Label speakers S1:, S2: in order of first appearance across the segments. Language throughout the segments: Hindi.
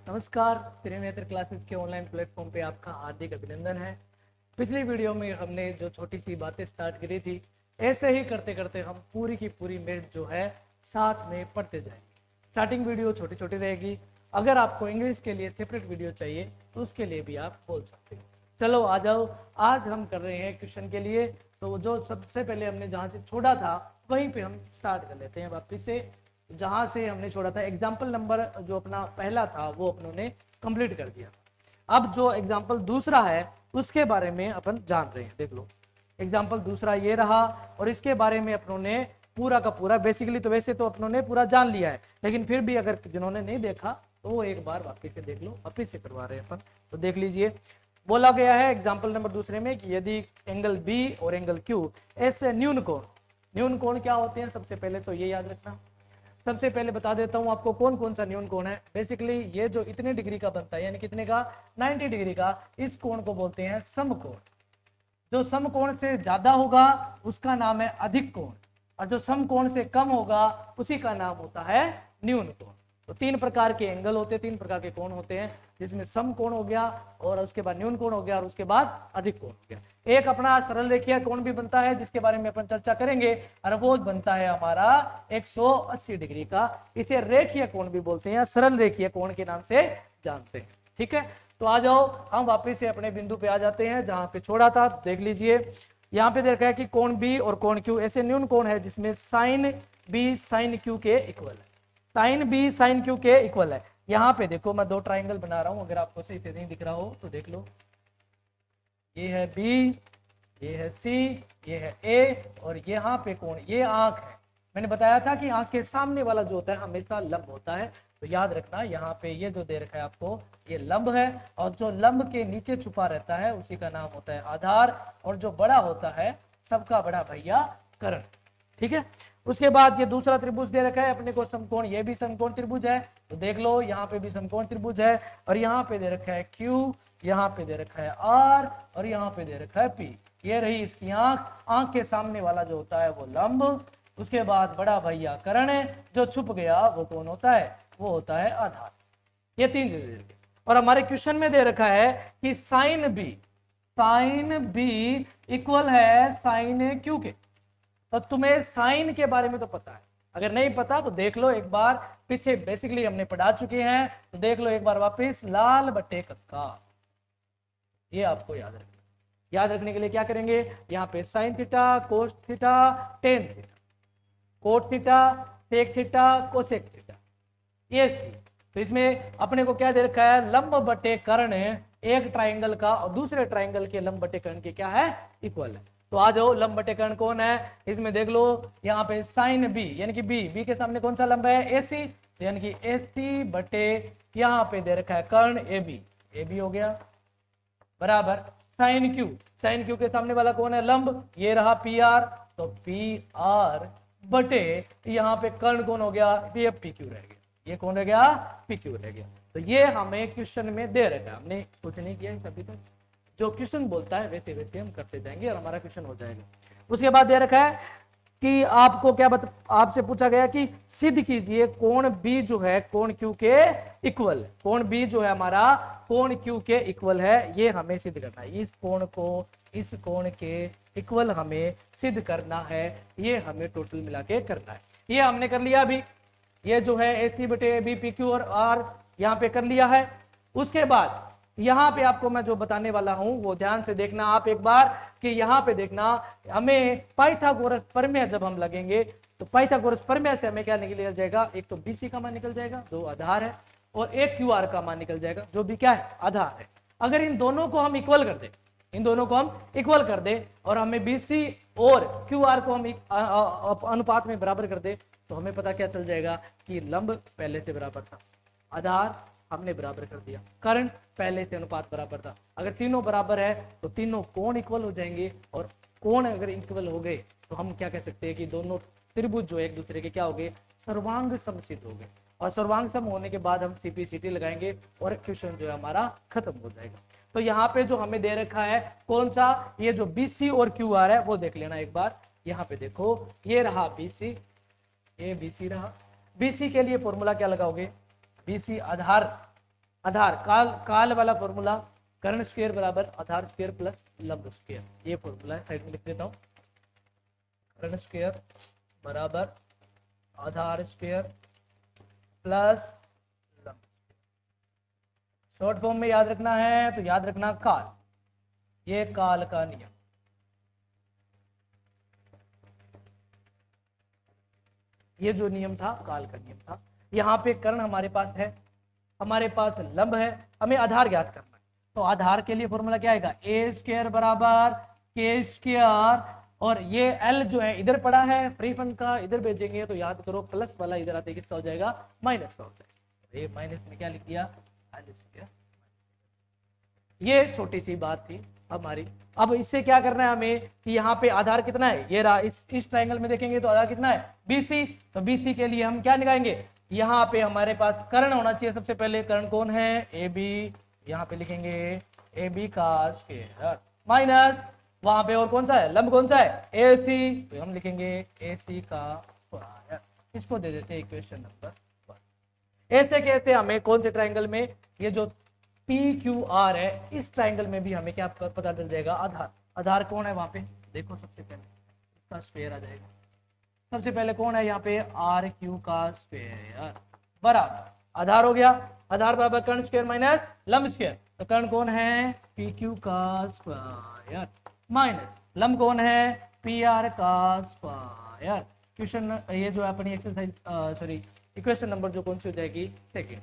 S1: नमस्कार, त्रिनेत्र क्लासेस के ऑनलाइन प्लेटफॉर्म पे आपका हार्दिक अभिनंदन है। पिछली वीडियो में हमने जो छोटी सी बातें स्टार्ट करी थी, ऐसे ही करते करते हम पूरी की पूरी मैथ जो है साथ में पढ़ते जाएंगे। स्टार्टिंग वीडियो छोटी छोटी रहेगी। अगर आपको इंग्लिश के लिए सेपरेट वीडियो चाहिए तो उसके लिए भी आप बोल सकते हो। चलो आ जाओ, आज हम कर रहे हैं क्वेश्चन के लिए। तो जो सबसे पहले हमने जहाँ से छोड़ा था वहीं पे हम स्टार्ट कर लेते हैं वापस से। जहां से हमने छोड़ा था एग्जाम्पल नंबर जो अपना पहला था वो अपनों ने कंप्लीट कर दिया। अब जो एग्जाम्पल दूसरा है उसके बारे में अपन जान रहे हैं। देख लो, एग्जाम्पल दूसरा ये रहा और इसके बारे में अपनों ने पूरा का पूरा बेसिकली तो वैसे तो अपनों ने पूरा जान लिया है, लेकिन फिर भी अगर जिन्होंने नहीं देखा तो वो एक बार वापिस से देख लो। वापिस से करवा रहे हैं अपन, तो देख लीजिए। बोला गया है एग्जाम्पल नंबर दूसरे में कि यदि एंगल बी और एंगल क्यू ऐसे न्यून कोण क्या होते हैं, सबसे पहले तो ये याद रखना। सबसे पहले बता देता हूं आपको कौन कौन सा न्यून कोण है। बेसिकली ये जो इतने डिग्री का बनता है, यानी कितने का, 90 डिग्री का, इस कोण को बोलते हैं समकोण। जो समकोण से ज्यादा होगा उसका नाम है अधिक कोण, और जो समकोण से कम होगा उसी का नाम होता है न्यून कोण। तो तीन प्रकार के एंगल होते हैं, तीन प्रकार के कोण होते हैं, जिसमें समकोण हो गया और उसके बाद न्यून कोण हो गया और उसके बाद अधिक कोण हो गया। एक अपना सरल रेखीय कोण भी बनता है जिसके बारे में अपन चर्चा करेंगे, और वो बनता है हमारा 180 डिग्री का। इसे रेखीय कोण भी बोलते हैं, सरल रेखीय कोण के नाम से जानते हैं। ठीक है, तो आ जाओ हम वापस से अपने बिंदु पे आ जाते हैं जहां पे छोड़ा था। देख लीजिए, यहाँ पे देखा है कि कोण बी और कोण क्यू ऐसे न्यून कोण है जिसमें साइन बी साइन क्यू के इक्वल है। साइन बी साइन क्यू के इक्वल है। यहाँ पे देखो मैं दो ट्राइंगल बना रहा हूं, अगर आपको सही से नहीं दिख रहा हो तो देख लो। ये है बी, ये है सी, ये है ए, और यहाँ पे कोण, ये आंख है। मैंने बताया था कि आंख के सामने वाला जो होता है हमेशा लंब होता है, तो याद रखना यहाँ पे ये जो दे रखा है आपको ये लंब है, और जो लंब के नीचे छुपा रहता है उसी का नाम होता है आधार, और जो बड़ा होता है सबका बड़ा भैया कर्ण। ठीक है, उसके बाद ये दूसरा त्रिभुज दे रखा है अपने को समकोण, ये भी समकोण त्रिभुज है, तो देख लो यहाँ पे भी समकोण त्रिभुज है, और यहाँ पे दे रखा है Q, यहाँ पे दे रखा है R, और यहाँ पे दे रखा है P। ये रही इसकी आंख। आंख के सामने वाला जो होता है वो लंब, उसके बाद बड़ा भैया कर्ण, जो छुप गया वो कौन होता है, वो होता है आधार। ये तीन चीजें, और हमारे क्वेश्चन में दे रखा है कि साइन बी इक्वल है साइन क्यू के। तो तुम्हें साइन के बारे में तो पता है, अगर नहीं पता तो देख लो एक बार, पीछे बेसिकली हमने पढ़ा चुके हैं, तो देख लो एक बार वापस। लाल बट्टे कक्का, ये आपको याद रखना। याद रखने के लिए क्या करेंगे, यहाँ पे sine theta, cos theta, tan theta, cot theta, sec theta, cosec theta, ये। तो इसमें अपने को क्या दे रखा है, लंब बटे कर्ण एक ट्राइंगल का और दूसरे ट्राइंगल के लंब बटे कर्ण के क्या है, इक्वल है। तो आ जाओ, लंब बटे कर्ण कौन है, इसमें देख लो यहाँ पे साइन बी, यानी कि बी के सामने कौन सा लंब है, एसी, यानी कि एसी बटे यहाँ पे दे रखा है कर्ण ए बी हो गया, बराबर साइन क्यू के सामने वाला कौन है, लंब, ये रहा पी आर, तो पी आर बटे यहाँ पे कर्ण कौन हो गया, पी क्यू रह गया, ये कौन रह गया, पी क्यू रह गया। तो ये हमें क्वेश्चन में दे रखा है, हमने कुछ नहीं किया अभी तक, जो क्वेश्चन बोलता है वैसे वैसे हम करते जाएंगे और हमारा क्वेश्चन हो जाएगा। उसके बाद दे रखा है कि आपको क्या आपसे पूछा गया कि सिद्ध कीजिए कोण बी जो है कोण क्यू के इक्वल, कोण बी जो है हमारा कोण क्यू के इक्वल है, ये हमें सिद्ध करना है। इस कोण को इस कोण के इक्वल हमें सिद्ध करना है, ये हमें टोटल मिला के करना है। ये हमने कर लिया अभी, ये जो है AC बटे बी पी क्यू और आर यहाँ पे कर लिया है। उसके बाद यहाँ पे आपको मैं जो बताने वाला हूं वो ध्यान से देखना आप एक बार, कि यहाँ पे देखना हमें पाइथागोरस प्रमेय जब हम लगेंगे तो पाइथागोरस प्रमेय से हमें क्या निकल जाएगा, एक तो BC का मान निकल जाएगा जो आधार है, और एक QR का मान निकल जाएगा जो भी क्या है, आधार है। अगर इन दोनों को हम इक्वल कर दे, इन दोनों को हम इक्वल कर दे और हमें BC और QR को हम अनुपात में बराबर कर दे, तो हमें पता क्या चल जाएगा कि लंब पहले से बराबर था, आधार हमने बराबर कर दिया, कर्ण पहले से अनुपात बराबर था। अगर तीनों बराबर है तो तीनों कोण इक्वल हो जाएंगे, और कोण अगर इक्वल हो गए तो हम क्या कह सकते हैं कि दोनों त्रिभुज जो एक दूसरे के क्या हो गए, सर्वांग समसिद्ध हो गए, और सर्वांग सम होने के बाद हम CP/CT लगाएंगे और क्वेश्चन जो है हमारा खत्म हो जाएगा। तो यहाँ पे जो हमें दे रखा है कौन सा, ये जो BC और QR है वो देख लेना एक बार। यहाँ पे देखो ये रहा BC, ये BC रहा। BC के लिए फॉर्मूला क्या लगाओगे, BC आधार, आधार काल काल वाला फॉर्मूला, कर्ण स्क्वायर बराबर आधार स्क्वायर प्लस लंब स्क्वायर, ये फॉर्मूला है, साइड में लिख देता हूँ। कर्ण स्क्वायर बराबर आधार स्क्वायर प्लस लंब। शॉर्ट फॉर्म में याद रखना है तो याद रखना काल, ये काल का नियम। ये जो नियम था काल का नियम था। यहाँ पे कर्ण हमारे पास है, हमारे पास लंब है, हमें आधार ज्ञात करना है। तो आधार के लिए फॉर्मूला क्या आएगा, ए स्क्वायर बराबर के स्क्वायर, और ये एल जो है इधर पड़ा है, फ्री फंड का इधर भेजेंगे तो याद करो प्लस वाला इधर आते किसका हो जाएगा, माइनस का हो जाएगा। ये माइनस में क्या लिख दिया, एल स्क्वायर। ये छोटी सी बात थी हमारी। अब इससे क्या करना है हमें कि यहाँ पे आधार कितना है, ये रहा, इस ट्रायंगल में देखेंगे तो आधार कितना है, बीसी। तो बीसी के लिए हम क्या निकालेंगे, यहाँ पे हमारे पास कर्ण होना चाहिए सबसे पहले। कर्ण कौन है, ए बी, यहाँ पे लिखेंगे ए बी का स्क्वायर माइनस वहां पे और कौन सा है, लंब कौन सा है, ए सी, तो हम लिखेंगे ए सी का स्क्वायर। इसको दे देते हैं इक्वेशन नंबर 1। ऐसे कैसे हमें कौन से ट्रायंगल में, ये जो पी क्यू आर है, इस ट्रायंगल में भी हमें क्या पता चल जाएगा, आधार। आधार कौन है वहां पे, देखो सबसे पहले इसका स्क्वायर आ जाएगा। सबसे पहले कौन है यहाँ पे, आर क्यू का स्क्वायर बराबर आधार हो गया। आधार बराबर कर्ण स्क्वायर माइनस लंब स्क्वायर, तो कर्ण कौन है, पी क्यू का स्क्वायर माइनस लंब कौन है, पी आर का स्क्वायर। क्वेश्चन ये जो अपनी एक्सरसाइज सॉरी इक्वेशन नंबर जो कौन सी हो जाएगी, सेकंड।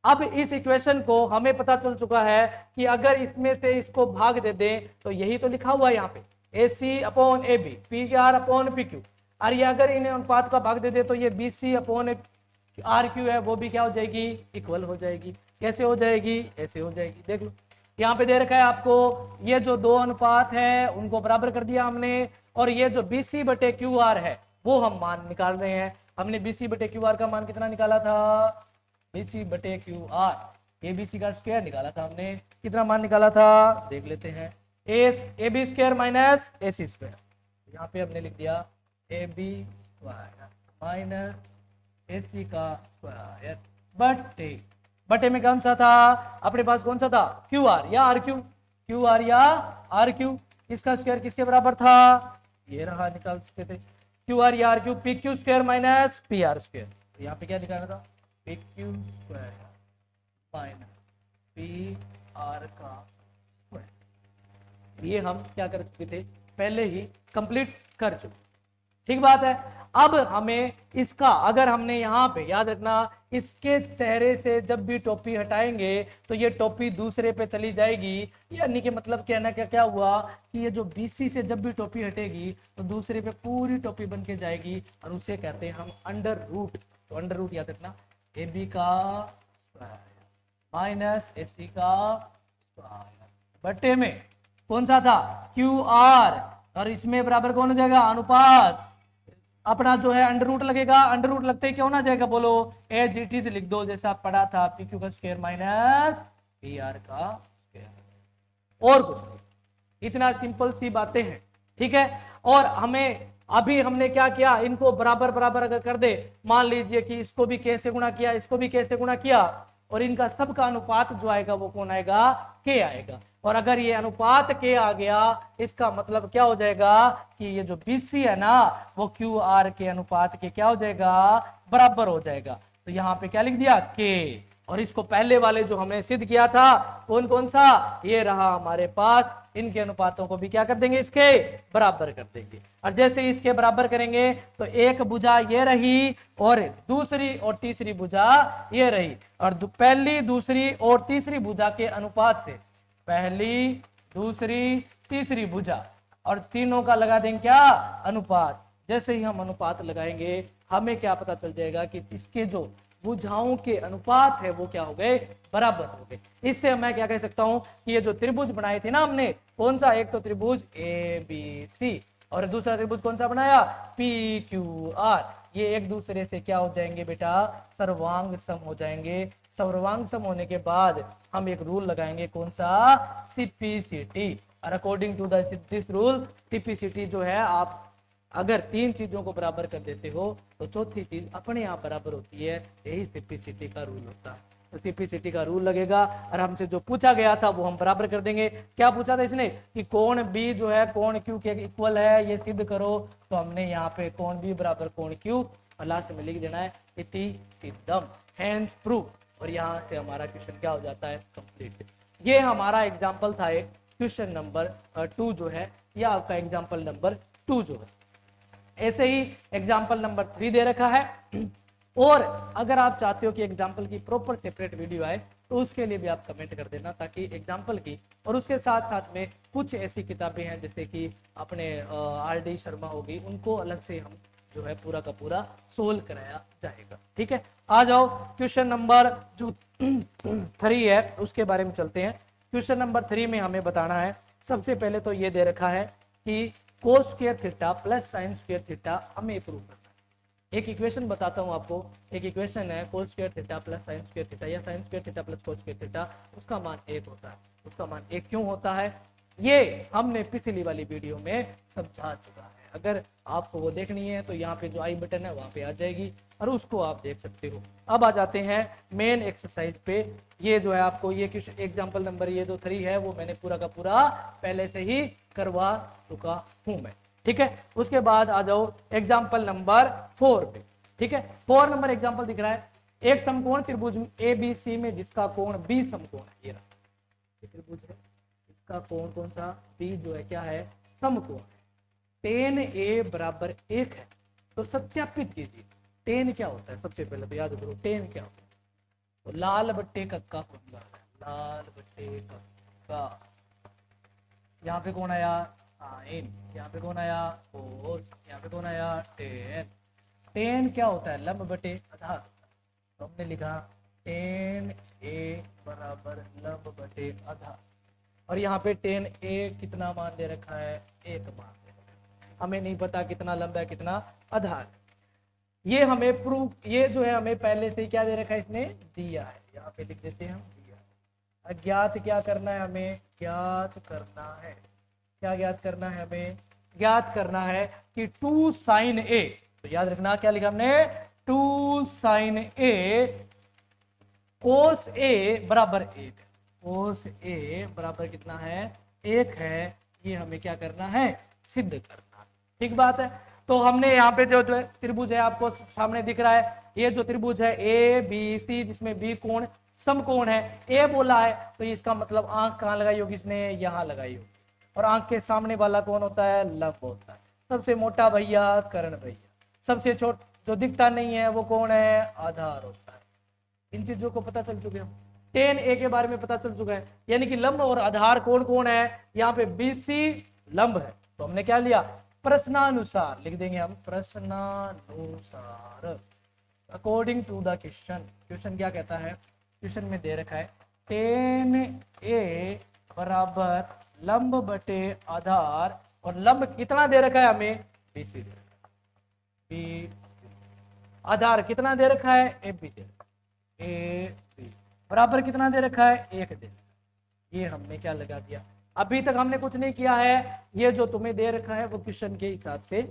S1: अब इस इक्वेशन को हमें पता चल चुका है कि अगर इसमें से इसको भाग दे दें तो यही तो लिखा हुआ है यहाँ पे, A C upon A B, P R upon P Q. और ये अगर इन अनुपात का भाग दे दे तो ये B C upon R Q है, वो भी क्या हो जाएगी, इक्वल हो जाएगी। कैसे हो जाएगी, ऐसे हो जाएगी। देख लो यहाँ पे दे रखा है आपको, ये जो दो अनुपात है उनको बराबर कर दिया हमने, और ये जो बी सी बटे क्यू आर है वो हम मान निकाल रहे हैं। हमने बी सी बटे क्यू आर का मान कितना निकाला था, बी सी बटे Q R, A B C का स्क्वायर निकाला था हमने, कितना मान निकाला था देख लेते हैं, A B square minus A C square. यहाँ पे हमने लिख दिया A B square minus A C का स्क्वायर बटे, बटे में कौन सा था अपने पास, कौन सा था, क्यू आर या आर क्यू, क्यू आर या आर क्यू। इसका स्क्वायर किसके बराबर था, ये रहा, निकाल सकते थे, क्यू आर या R Q, P Q square minus P R square. तो यहाँ पे क्या निकालना था, P Q square minus P R का स्क्वायर। ये हम क्या कर चुके थे, पहले ही कंप्लीट कर चुके। ठीक बात है। अब हमें इसका, अगर हमने यहाँ पे याद रखना, इसके चेहरे से जब भी टोपी हटाएंगे तो ये टोपी दूसरे पे चली जाएगी, यानी कि मतलब कहना क्या क्या हुआ कि ये जो बीसी से जब भी टोपी हटेगी तो दूसरे पे पूरी टोपी बन के जाएगी, और उसे कहते हैं हम अंडर रूट। तो अंडर रूट याद रखना, ए बी का माइनस ए सी का बट्टे में कौन सा था, क्यू आर, और इसमें बराबर कौन हो जाएगा, अनुपात अपना जो है अंडर रूट लगेगा। अंडर रूट लगते ही क्या होना जाएगा, बोलो एज इट इज लिख दो जैसा आप पढ़ा था, पी क्यू का स्क्वायर माइनस पी आर का स्क्वायर। और कुछ नहीं, इतना सिंपल सी बातें हैं। ठीक है। और हमें अभी हमने क्या किया, इनको बराबर बराबर अगर कर दे, मान लीजिए कि इसको भी कैसे गुणा किया, इसको भी कैसे गुणा किया, और इनका सबका अनुपात जो आएगा वो कौन आएगा, के आएगा। और अगर ये अनुपात के आ गया, इसका मतलब क्या हो जाएगा कि ये जो बीसी है ना वो क्यू आर के अनुपात के क्या हो जाएगा, बराबर हो जाएगा। तो यहाँ पे क्या लिख दिया, के। और इसको पहले वाले जो हमने सिद्ध किया था कौन कौन सा, ये रहा हमारे पास, इनके अनुपातों को भी क्या कर देंगे, इसके बराबर कर देंगे। और जैसे इसके बराबर करेंगे तो एक भुजा ये रही और दूसरी और तीसरी भुजा ये रही, और पहली दूसरी और तीसरी भुजा के अनुपात से, पहली दूसरी तीसरी भुजा, और तीनों का लगा देंगे क्या, अनुपात। जैसे ही हम अनुपात लगाएंगे हमें क्या पता चल जाएगा कि इसके जो भुजाओं के अनुपात है वो क्या हो गए, बराबर हो गए। इससे मैं क्या कह सकता हूं कि ये जो त्रिभुज बनाए थे ना हमने, कौन सा, एक तो त्रिभुज ए बी सी और दूसरा त्रिभुज कौन सा बनाया, पी क्यू आर, ये एक दूसरे से क्या हो जाएंगे बेटा, सर्वांग सम हो जाएंगे। सर्वांग सम होने के बाद हम एक रूल लगाएंगे, कौन सा, सीपीसीटी। और according to this rule, CPCT जो है, आप अगर तीन चीजों को बराबर कर देते हो तो चौथी चीज अपने आप बराबर होती है, यही सीपीसीटी का रूल होता है। तो CPCT का रूल लगेगा और हमसे जो पूछा गया था वो हम बराबर कर देंगे। क्या पूछा था इसने कि कोण B जो है कोण Q के इक्वल है, ये सिद्ध करो। तो हमने यहाँ पे कोण B बराबर कोण Q और लास्ट में लिख देना है इति सिद्धम, हैंस प्रूफ। और यहाँ से हमारा क्वेश्चन क्या हो जाता है, कंप्लीट। ये हमारा एग्जाम्पल था एक, क्वेश्चन नंबर 2 जो है, या आपका एग्जाम्पल नंबर 2 जो है। ऐसे ही एग्जाम्पल नंबर 3 दे रखा है। और अगर आप चाहते हो कि एग्जाम्पल की प्रॉपर सेपरेट वीडियो आए तो उसके लिए भी आप कमेंट कर देना, ताकि एग्जाम्पल की और उसके साथ साथ में कुछ ऐसी किताबें हैं जैसे कि अपने RD शर्मा होगी, उनको अलग से हम जो है पूरा का पूरा सोल्व कराया जाएगा। ठीक है, आ जाओ क्वेश्चन नंबर जो 3 है उसके बारे में चलते हैं। क्वेश्चन नंबर 3 में हमें बताना है, सबसे पहले तो ये दे रखा है कि cos square theta plus sine square theta हमें प्रूव करना है। एक इक्वेशन बताता हूं आपको, एक इक्वेशन है cos square theta plus sine square theta या sine square theta plus cos square theta, उसका मान 1 होता है। उसका मान 1 क्यों होता है, ये हमने पिछली वाली वीडियो में समझा चुका है। अगर आपको वो देखनी है तो यहाँ पे जो आई बटन है वहां पे आ जाएगी और उसको आप देख सकते हो। अब आ जाते हैं मेन एक्सरसाइज पे। ये जो है आपको ये एग्जांपल नंबर ये जो 3 है वो मैंने पूरा का पूरा पहले से ही करवा चुका हूं मैं। ठीक है, उसके बाद आ जाओ एग्जाम्पल नंबर 4 पे। ठीक है, 4 नंबर एग्जाम्पल दिख रहा है, एक समकोण त्रिभुज ABC में जिसका कोण B समकोण है। ये रहा त्रिभुज है, इसका कोण कौन सा, B जो है क्या है, समकोण है। tan A बराबर 1 है। तो सत्यापित कीजिए tan क्या होता है, सबसे पहले तो याद करो tan क्या होता है। तो लाल बट्टे कक्का फॉर्मूला है, लाल बट्टे कक्का। यहाँ पे कौन आया, साइन। यहाँ पे कौन आया, कोस। यहाँ पे कौन आया, टेन। टेन क्या होता है, लंब बटे आधार। तो हमने लिखा टेन ए बराबर लंब बटे आधार। और यहाँ पे टेन ए कितना मान दे रखा है, 1 मान दे रखा है। हमें नहीं पता कितना लंब है कितना आधार। ये हमें प्रूफ, ये जो है हमें पहले से क्या दे रखा है, इसने दिया है। यहाँ पे लिख देते हैं हम दिया। अज्ञात क्या करना है, हमें ज्ञात करना है। क्या ज्ञात करना है, हमें ज्ञात करना है कि 2 साइन ए। तो याद रखना क्या लिखा हमने, 2 साइन ए कोस ए बराबर 1। कोस ए बराबर कितना है, 1 है। ये हमें क्या करना है, सिद्ध करना। ठीक बात है। तो हमने यहाँ पे जो त्रिभुज है आपको सामने दिख रहा है, ये जो त्रिभुज है ABC जिसमें B कोण समकोण है, ए बोला है तो इसका मतलब आंख कहाँ लगाई होगी, इसने यहाँ लगाई होगी। और आंख के सामने वाला कौन होता है, लंब होता है। सबसे मोटा भैया कर्ण भैया, सबसे छोट जो दिखता नहीं है वो कौन है, आधार होता है। इन चीजों को पता चल चुके हम, tan A के बारे में पता चल चुका है। यानी कि लंब और आधार कौन कौन है, यहाँ पे BC लंब है। तो हमने क्या लिया, प्रश्नानुसार लिख देंगे हम, प्रश्नानुसार according to the question. Question क्या कहता है, क्वेश्चन में दे रखा है tan A बराबर लंब बटे आधार। और लंब कितना दे रखा है हमें, BC दे रखा है, BC। आधार कितना दे रखा है, AB दे रखा है, AB बराबर कितना दे रखा है, 1 दे रखा है। ये हमने क्या लगा दिया, अभी तक हमने कुछ नहीं किया है। ये जो तुम्हें दे रखा है वो क्वेश्चन के हिसाब से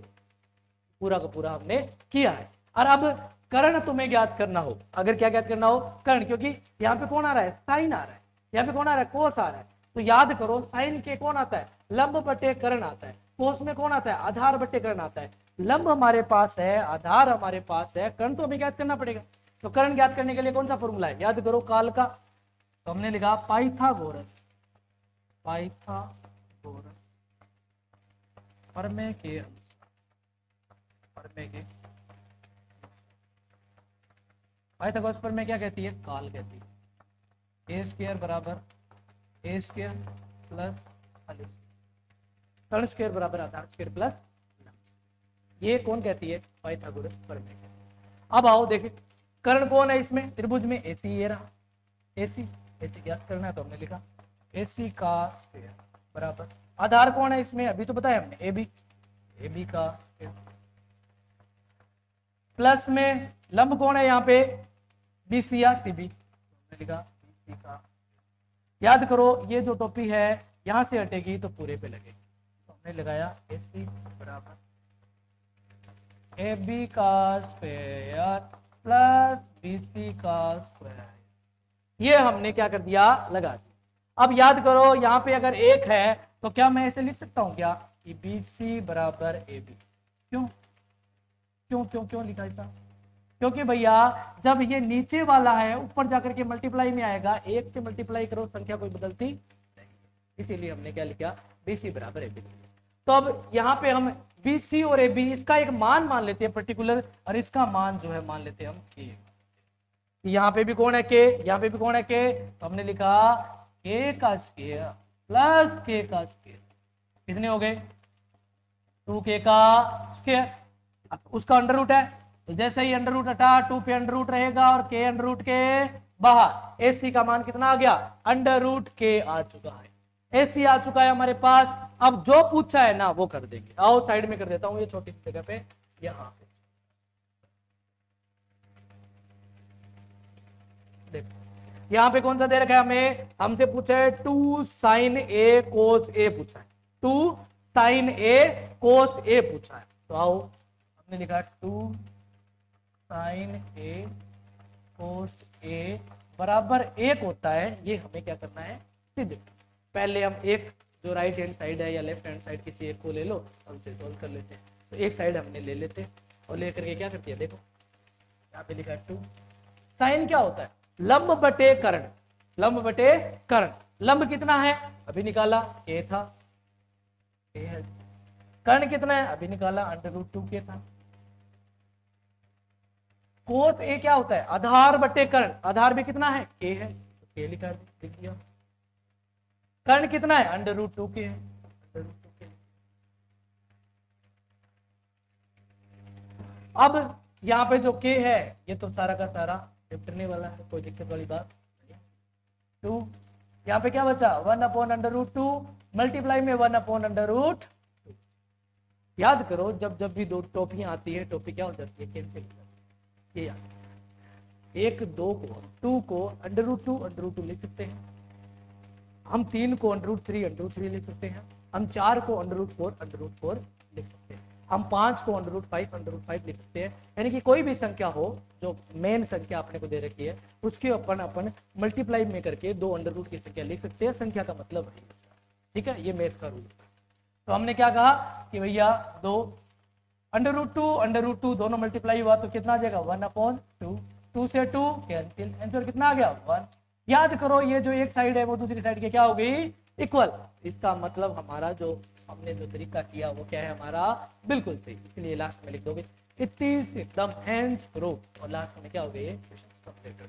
S1: पूरा का पूरा हमने किया है। और अब कर्ण तुम्हें ज्ञात करना हो, अगर क्या ज्ञात करना हो, कर्ण, क्योंकि यहाँ पे कौन आ रहा है, साइन आ रहा है, यहाँ पे कौन आ रहा है, कोस आ रहा है। तो याद करो साइन के कौन आता है, लंब बटे कर्ण आता है। कोस में कौन आता है, आधार बटे कर्ण आता है। लंब हमारे पास है, आधार हमारे पास है, कर्ण तो हमें ज्ञात करना पड़ेगा। तो कर्ण ज्ञात करने के लिए कौन सा फॉर्मूला है, याद करो काल का। तो हमने लिखा पाइथागोरस, पाइथागोरस प्रमेय के, प्रमेय के पाइथागोरस प्रमेय क्या कहती है, काल कहती है। ए स्क्वायर बराबर ए स्क्वायर प्लस कर्ण स्क्वायर बराबर आधार स्क्वायर प्लस, ये कौन कहती है, पाइथागोरस प्रमेय। अब आओ देखें कर्ण कौन है इसमें, त्रिभुज में AC ये रहा, AC ज्ञात करना है। तो हमने लिखा AC का स्क्वायर बराबर आधार कौन है इसमें, अभी तो बताया हमने AB का स्क्वायर प्लस में लंब कौन है यहाँ पे, BC या CB। हमने लिखा BC का। याद करो ये जो टोपी है यहां से हटेगी तो पूरे पे लगेगी। तो हमने लगाया AC बराबर AB का स्क्वायर प्लस BC का स्क्वायर। ये हमने क्या कर दिया, लगा दिया। अब याद करो यहाँ पे अगर 1 है तो क्या मैं ऐसे लिख सकता हूँ क्या कि BC बराबर AB। क्यों क्यों क्यों क्यों लिखा था? क्योंकि भैया जब ये नीचे वाला है ऊपर जाकर के मल्टीप्लाई में आएगा, 1 से मल्टीप्लाई करो संख्या कोई बदलती नहीं, इसीलिए हमने क्या लिखा, BC बराबर AB। तो अब यहाँ पे हम BC और AB इसका एक मान मान लेते हैं पर्टिकुलर, और इसका मान जो है मान लेते हैं हम K। यहाँ पे भी कौन है K, यहाँ पे भी कौन है K, तो हमने लिखा K का स्क्वायर प्लस K का स्क्वायर, कितने हो गए 2K का स्क्वायर। उसका अंडर रूट है तो जैसे ही अंडर रूट हटा 2 पे अंडर रूट रहेगा और K अंडर रूट के बाहर। AC का मान कितना आ गया, अंडर रूट K आ चुका है, AC आ चुका है हमारे पास। अब जो पूछा है ना वो कर देंगे। आओ साइड में कर देता हूं ये छोटी सी जगह पे, यहां पे देखो यहाँ पे कौन सा दे रखा है हमें, हमसे पूछा है 2 sin A cos A पूछा है, 2 sin A cos A पूछा है। तो आओ हमने लिखा 2 sin A cos A बराबर 1 होता है, ये हमें क्या करना है सीधे। पहले हम एक जो राइट हैंड साइड है या लेफ्ट हैंड साइड किसी एक को ले लो, हमसे सॉल्व कर लेते हैं। तो एक साइड हमने ले लेते और लेकर के क्या करती है, देखो यहाँ पे लिखा 2 साइन क्या होता है, लंब बटे कर्ण, लंब बटे कर्ण। लंब कितना है अभी निकाला, K था, K है। कर्ण कितना है अभी निकाला, अंडर रूट 2K था। कोस A क्या होता है, आधार बटे कर्ण, आधार भी कितना है K है, तो K लिखा लिख दिया। कर्ण कितना है अंडर रूट 2K है, अंडर रूट 2K। अब यहाँ पे जो K है ये तो सारा का सारा निपटने वाला है, कोई दिक्कत वाली बात नहीं। 2 यहाँ पे क्या बचा 1 अपॉन अंडर रूट 2 मल्टीप्लाई में 1 अपॉन अंडर रूट 2। याद करो जब जब भी दो टोपियां आती है, टोपी क्या हो जाती है, कैंसिल हो जाती है। ये याद 1 2 को 2 को अंडर रूट 2 लिख सकते हैं, हम 3 को अंडर रूट 3 लिख सकते हैं, हम 4 को अंडर रूट 4 लिख सकते हैं, हम 5 को अंडर रूट 5 लिख सकते हैं। यानी कि कोई भी संख्या हो जो मेन संख्या अपने को दे रखी है उसके अपन मल्टीप्लाई में करके 2 अंडर रूट की संख्या लिख सकते हैं, संख्या का मतलब है। ठीक है, ये मैथ का रूल है। तो हमने क्या कहा कि भैया 2 अंडर रूट 2 दोनों मल्टीप्लाई हुआ तो कितना आ जाएगा 1 अपॉन 2, 2 से 2 कैंसिल, आंसर कितना आ गया 1। याद करो ये जो एक साइड है वो दूसरी साइड के क्या हो गई इक्वल, इसका मतलब हमारा जो हमने जो तरीका किया वो क्या है हमारा बिल्कुल सही, इसलिए लास्ट में लिख दोगे इट इज एकदम हैंड्स प्रूफ, और लास्ट में क्या हो गया ये क्वेश्चन कंप्लीटेड।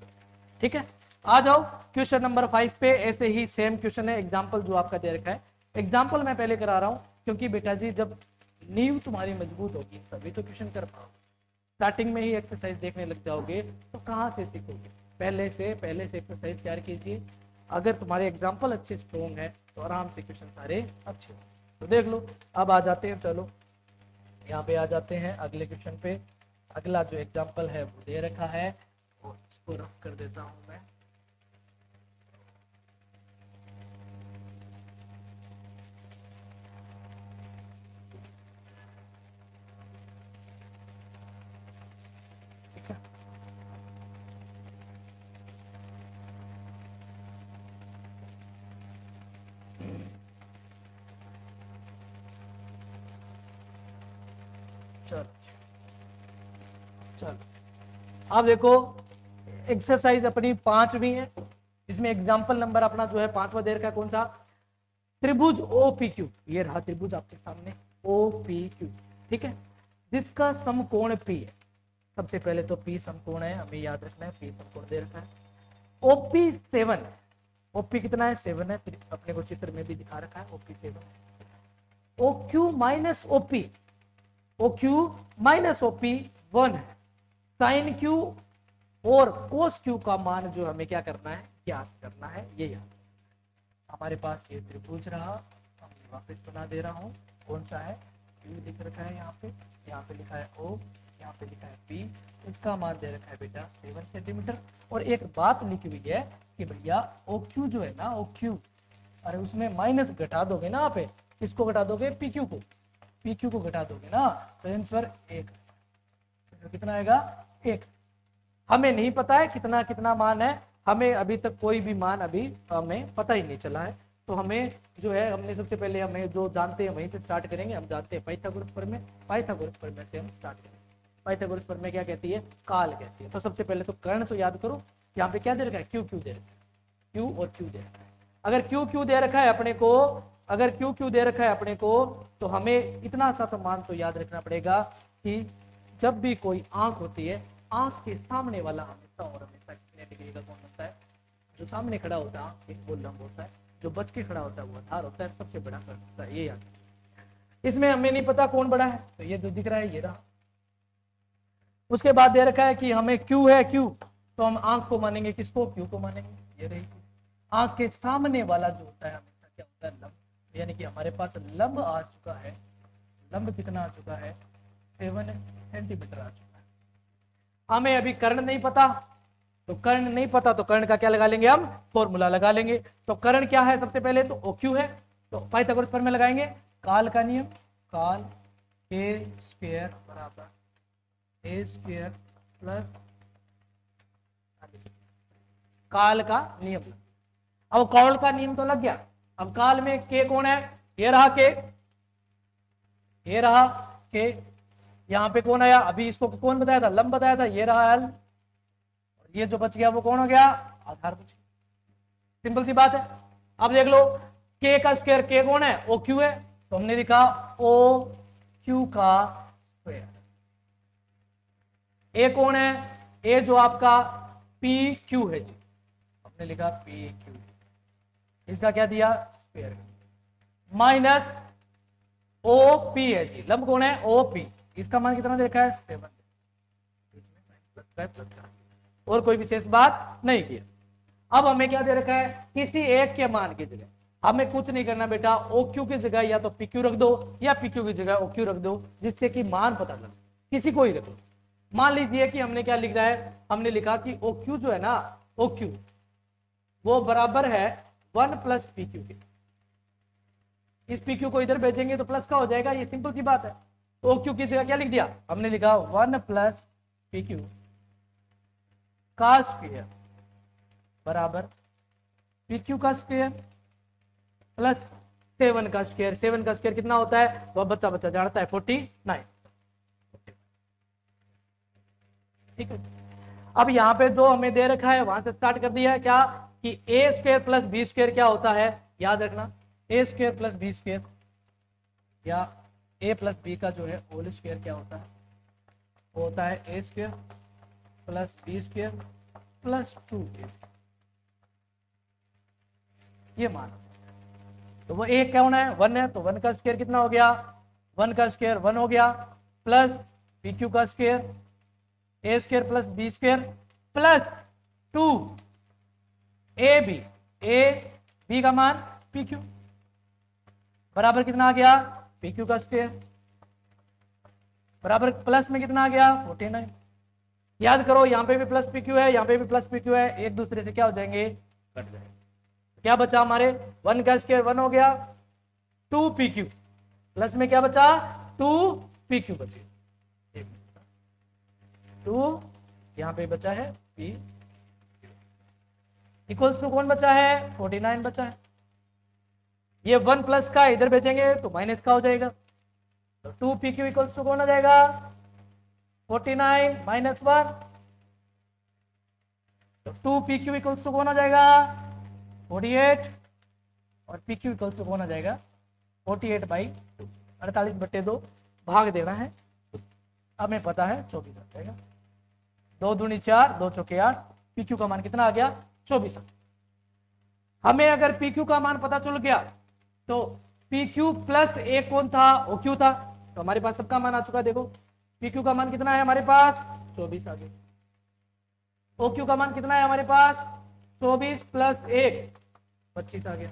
S1: ठीक है, आ जाओ क्वेश्चन नंबर 5 पे। ऐसे ही सेम क्वेश्चन है, एग्जाम्पल जो आपका दे रखा है, एग्जाम्पल मैं पहले करा रहा हूँ क्योंकि बेटा जी जब नींव तुम्हारी मजबूत होगी तभी तो क्वेश्चन कर पाओ। स्टार्टिंग में ही एक्सरसाइज देखने लग जाओगे तो कहाँ से सीखोगे, पहले से एक्सरसाइज तैयार कीजिए। अगर तुम्हारे एग्जाम्पल अच्छे स्ट्रॉन्ग है तो आराम से क्वेश्चन सारे अच्छे हो। तो देख लो, अब आ जाते हैं, चलो यहाँ पे आ जाते हैं अगले क्वेश्चन पे। अगला जो एग्जाम्पल है वो दे रखा है और इसको रफ कर देता हूँ मैं। ठीक है, चलो चलो अब देखो एक्सरसाइज अपनी 5वीं है, इसमें एग्जाम्पल नंबर अपना जो है 5वां दे रखा है, कौन सा, त्रिभुज OPQ। ये रहा त्रिभुज आपके सामने OPQ, ठीक है, जिसका समकोण P है। सबसे पहले तो P समकोण है, हमें याद रखना है P समकोण दे रखा है। OP 7 है, OP कितना है 7 है, फिर अपने को चित्र में भी दिखा रखा है OP 7। OQ minus OQ minus OP 1 है। साइन Q और कोस Q का मान जो हमें क्या करना है ज्ञात करना है, ये याद। हमारे पास ये त्रिभुज रहा, हम वापस बना दे रहा हूँ, कौन सा है Q लिख रखा है यहाँ पे लिखा है O, यहाँ पे लिखा है P, इसका मान दे रखा है बेटा 7 सेंटीमीटर। और एक बात लिखी हुई है कि भैया OQ जो है ना OQ, अरे उसमें माइनस घटा दोगे ना आप, इसको घटा दोगे PQ को घटा दोगे ना तो आंसर 1, तो कितना आएगा 1। हमें नहीं पता है कितना कितना मान है, हमें अभी तक कोई भी मान अभी हमें पता ही नहीं चला है। तो हमें जो है, हमने सबसे पहले हमें जो जानते हैं वहीं से स्टार्ट करेंगे। हम जानते हैं पाइथागोरस प्रमेय, पाइथागोरस प्रमेय से हम स्टार्ट करेंगे। पाइथागोरस प्रमेय क्या कहती है? काल कहती है। तो सबसे पहले तो कर्ण तो याद करो। यहाँ पे क्या दे रखा है? क्यू क्यू दे रखा है, क्यू और क्यू दे रखा है। अगर क्यू क्यू दे रखा है अपने को, अगर क्यू क्यू दे रखा है अपने को, तो हमें इतना सा तो मान तो याद रखना पड़ेगा कि जब भी कोई आंख होती है, आंख के सामने वाला हमेशा और हमेशा कितने डिग्री का कौन होता है? जो सामने खड़ा होता है आंख के वो लंब होता है, जो बच के खड़ा होता है वो आधार होता है, सबसे बड़ा कर्ण होता है। ये याद। इसमें हमें नहीं पता कौन बड़ा है, तो ये जो दिख रहा है ये रहा। उसके बाद दे रखा है कि हमें क्यू है, क्यू, तो हम आंख को मानेंगे, किसको? क्यू को मानेंगे। ये रही आंख के सामने वाला जो होता है हमेशा क्या होता है? लंब। यानी कि हमारे पास लंब आ चुका है। लंब कितना आ चुका है? 7 सेंटीमीटर आ चुका है। हमें अभी कर्ण नहीं पता, तो कर्ण नहीं पता तो कर्ण का क्या लगा लेंगे? हम फॉर्मूला लगा लेंगे। तो कर्ण क्या है? सबसे पहले तो ओ क्यू है, तो पाइथागोरस प्रमेय लगाएंगे। काल का नियम, काल ए स्क्वायर बराबर ए स्क्वायर प्लस काल का नियम। अब काल का नियम तो लग गया। अब काल में के कौन है? ये रहा के, ये रहा के। यहां पे कौन आया? अभी इसको कौन बताया था? लंब बताया था। ये रहा एल, और ये जो बच गया वो कौन हो गया? आधार बच गया। सिंपल सी बात है। अब देख लो, के का स्क्वायर, के कौन है? ओ क्यू है, तो हमने लिखा ओ क्यू का स्क्वायर। ए कौन है? ए जो आपका पी क्यू है जी, हमने लिखा पी क्यू। इसका क्या दिया? स्क्वायर। माइनस ओ पी है जी, लंब कौन है? O P. इसका मान कितना दे रखा है? 7। और कोई विशेष बात नहीं किया। अब हमें क्या दे रखा है? किसी एक के मान की जगह हमें कुछ नहीं करना बेटा, ओ क्यू की जगह या तो पी क्यू रख दो या पी क्यू की जगह ओ क्यू रख दो, जिससे कि मान पता लगे। किसी को ही रख दो। मान लीजिए कि हमने क्या लिख रहा है? हमने लिखा कि ओ क्यू जो है ना, ओ क्यू वो बराबर है 1 प्लस पी क्यू के। इस पी क्यू को इधर भेजेंगे तो प्लस का हो जाएगा, ये सिंपल सी बात है। तो ओ क्यू की जगह क्या लिख दिया? हमने लिखा 1 प्लस पी क्यू का स्क्वायर बराबर पी क्यू का स्क्वायर प्लस 7 का स्क्वायर। 7 का स्क्वायर कितना होता है? तो बच्चा बच्चा जानता है 49। ठीक है। अब यहाँ पे जो हमें दे रखा है वहां से स्टार्ट कर दिया है क्या कि ए स्क्वायर प्लस बी स्क्वायर क्या होता है? याद रखना, ए स्क्वायर प्लस बी स्क्वायर या ए प्लस बी का जो है होल स्क्वायर क्या होता है? वो होता है A square plus B square plus 2a। ये मान, तो वो एक कौन है? 1 है, तो 1 का स्क्वायर कितना हो गया? 1 का स्क्वायर 1 हो गया, प्लस पी क्यू का square A square plus B square plus 2 A B, A B का मान पी क्यू बराबर कितना आ गया? पी क्यू का स्क्वायर बराबर प्लस में कितना आ गया? 49। याद करो, यहाँ पे भी प्लस पी क्यू है, यहाँ पे भी प्लस पी क्यू है, एक दूसरे से क्या हो जाएंगे? कट जाएंगे। क्या बचा हमारे? 1 का स्क्वायर 1 हो गया, 2 पी क्यू प्लस में क्या बचा? 2 पी क्यू बचे, 2 यहाँ पे बचा है पी इक्वल्स टू कौन बचा है? 49 बचा है। ये 1 प्लस का इधर भेजेंगे तो माइनस का हो जाएगा, तो 2 पी क्यू इक्वल्स टू कौन आ जाएगा? 49 माइनस 1, तो 2 पी क्यू इक्वल्स टू कौन आ जाएगा? 48, और पी क्यू इक्वल्स टू कौन आ जाएगा? 48/2, 48/2 भाग देना है, हमें पता है 24 आ जाएगा। 2 दूनी 4, 2 चौके 8, पी क्यू का मान कितना आ गया? 24। हमें अगर पी क्यू का मान पता चल गया तो पी क्यू प्लस ए कौन था? ओ क्यू था, तो हमारे पास सबका मान आ चुका है। देखो पी क्यू का मान कितना है हमारे पास? 24 आ गया। ओ क्यू का मान कितना है हमारे पास? 24 प्लस 1 25 आ गया।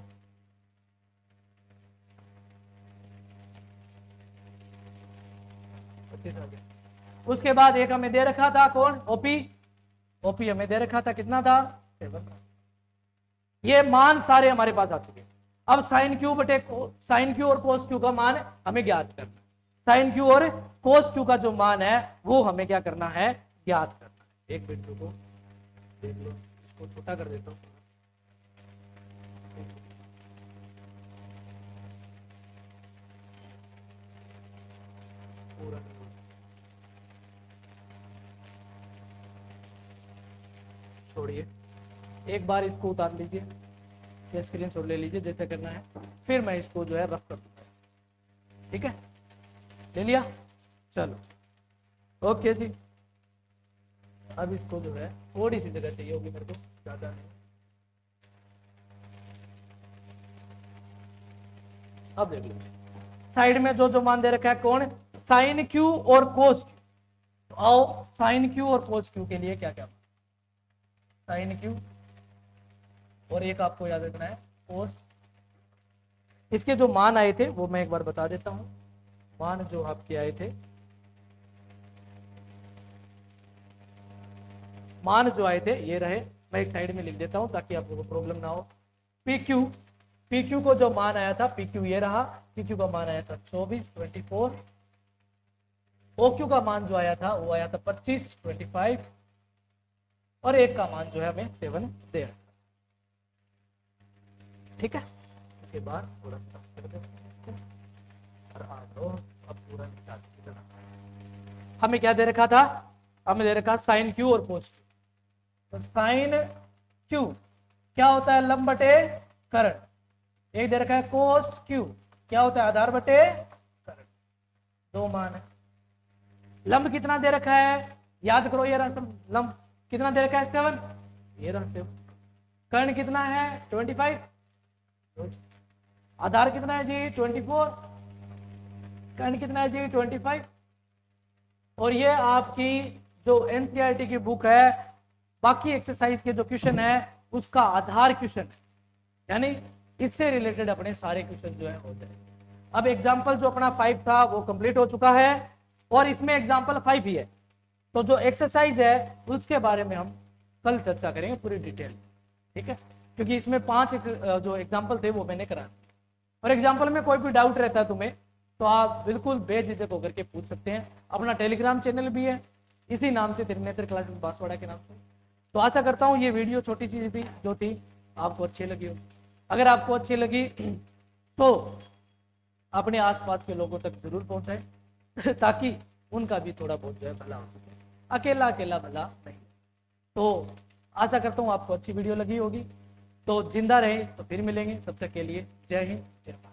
S1: उसके बाद एक हमें दे रखा था कौन? ओपी। ओपी हमें दे रखा था कितना था? 7। ये मान सारे हमारे पास आ चुके। अब साइन क्यू बटे साइन क्यू और कोस क्यू का मान हमें ज्ञात करना। साइन क्यू और कोस क्यू का जो मान है वो हमें क्या करना है? ज्ञात करना है। एक मिनट रुको, देख लो इसको छोटा कर देता हूँ। पूरा छोड़िए, एक बार इसको उतार लीजिए या स्क्रीन शॉट ले लीजिए, जैसे करना है, फिर मैं इसको जो है रफ कर दूंगा। ठीक है, ले लिया, चलो ओके जी। अब इसको जो है थोड़ी सी जगह चाहिए होगी मेरे को, ज्यादा नहीं। अब देख लो साइड में जो जो मान दे रखा है कौन, साइन क्यू और कोस क्यू। तो आओ साइन क्यू और कोस क्यू के लिए क्या क्या, साइन क्यू और एक आपको याद रखना है कोस। इसके जो मान आए थे वो मैं एक बार बता देता हूं। मान जो आपके आए थे, मान जो आए थे ये रहे, मैं एक साइड में लिख देता हूं ताकि आप लोगों को प्रॉब्लम ना हो। पी क्यू को जो मान आया था, पी क्यू ये रहा, पी क्यू का मान आया था 24 24। ओ क्यू का मान जो आया था वो आया था 25 25, और एक का मान जो है हमें 7 दे रहा। ठीक है, उसके बाद थोड़ा सा कर देते हैं और आ जाओ अब पूरा निकाल की तरह। हमें क्या दे रखा था, हमें दे रखा साइन क्यू और कोस क्यू। तो साइन क्यू क्या होता है, लंब बटे कर्ण। एक दे रखा है कोस क्यू, क्या होता है, आधार बटे कर्ण। दो मान है। लंब कितना दे रखा है, याद करो, ये रहा लंब कितना दे रखा है 7, ये रहा 7। कर्ण कितना है 25, आधार कितना है जी 24, कर्ण कितना है जी 25। और ये आपकी जो एनसीईआरटी की बुक है, बाकी एक्सरसाइज के जो क्वेश्चन है उसका आधार क्वेश्चन है, यानी इससे रिलेटेड अपने सारे क्वेश्चन जो है होते हैं। अब एग्जाम्पल जो अपना 5 था वो कंप्लीट हो चुका है और इसमें एग्जाम्पल 5 ही है। तो जो एक्सरसाइज है उसके बारे में हम कल चर्चा करेंगे पूरी डिटेल। ठीक है, क्योंकि इसमें 5 जो एग्जाम्पल थे वो मैंने करा। और एग्जाम्पल में कोई भी डाउट रहता है तुम्हें तो आप बिल्कुल बेझिझक होकर के पूछ सकते हैं। अपना टेलीग्राम चैनल भी है इसी नाम से, त्रिनेत्र क्लासेस बांसवाड़ा के नाम से। तो आशा करता हूँ ये वीडियो छोटी सी थी जो थी आपको अच्छी लगी हो। अगर आपको अच्छी लगी तो अपने आसपास के लोगों तक जरूर पहुंचाएं ताकि उनका भी थोड़ा बहुत जो है भला हो सके। अकेला अकेला भला नहीं। तो आशा करता हूँ आपको अच्छी वीडियो लगी होगी। तो जिंदा रहे तो फिर मिलेंगे, तब तक के लिए जय हिंद जय भारत।